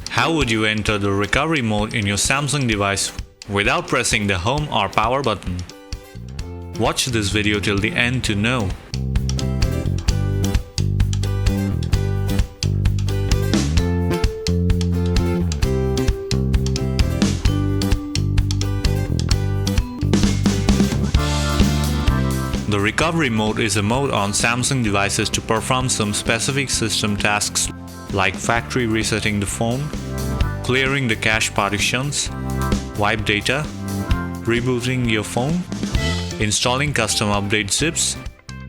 How would you enter the recovery mode in your Samsung device without pressing the home or power button? Watch this video till the end to know. The recovery mode is a mode on Samsung devices to perform some specific system tasks like factory resetting the phone, clearing the cache partitions, wipe data, rebooting your phone, installing custom update zips,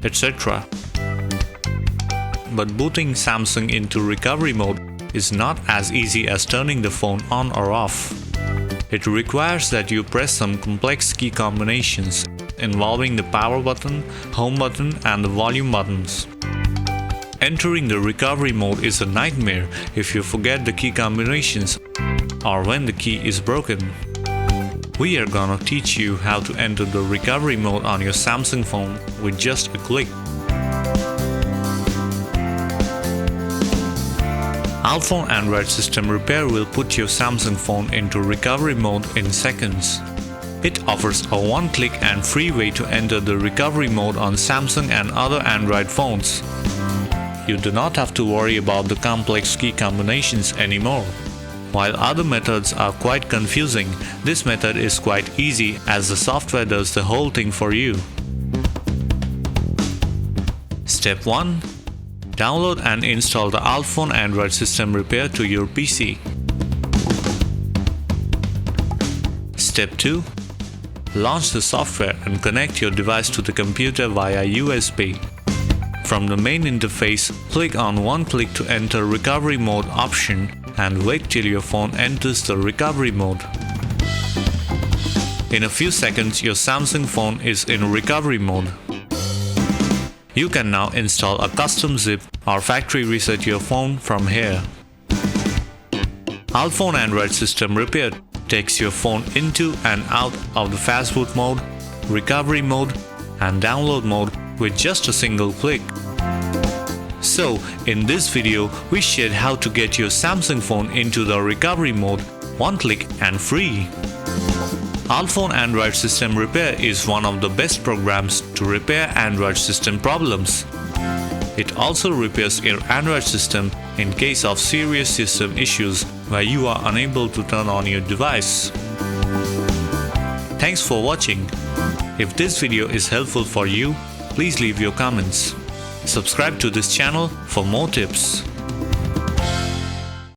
etc. But booting Samsung into recovery mode is not as easy as turning the phone on or off. It requires that you press some complex key combinations involving the power button, home button, and the volume buttons. Entering the recovery mode is a nightmare if you forget the key combinations or when the key is broken. We are gonna teach you how to enter the recovery mode on your Samsung phone with just a click. UltFone Android System Repair will put your Samsung phone into recovery mode in seconds. It offers a one-click and free way to enter the recovery mode on Samsung and other Android phones. You do not have to worry about the complex key combinations anymore. While other methods are quite confusing, this method is quite easy as the software does the whole thing for you. Step 1. Download and install the UltFone Android System Repair to your PC. Step 2. Launch the software and connect your device to the computer via USB. From the main interface, click on one click to enter recovery mode option and wait till your phone enters the recovery mode. In a few seconds, your Samsung phone is in recovery mode. You can now install a custom zip or factory reset your phone from here. UltFone Android System Repair takes your phone into and out of the fast boot mode, recovery mode, and download mode with just a single click. So, in this video, we shared how to get your Samsung phone into the recovery mode, one click and free. UltFone Android System Repair is one of the best programs to repair Android system problems. It also repairs your Android system in case of serious system issues where you are unable to turn on your device. Thanks for watching. If this video is helpful for you, please leave your comments. Subscribe to this channel for more tips.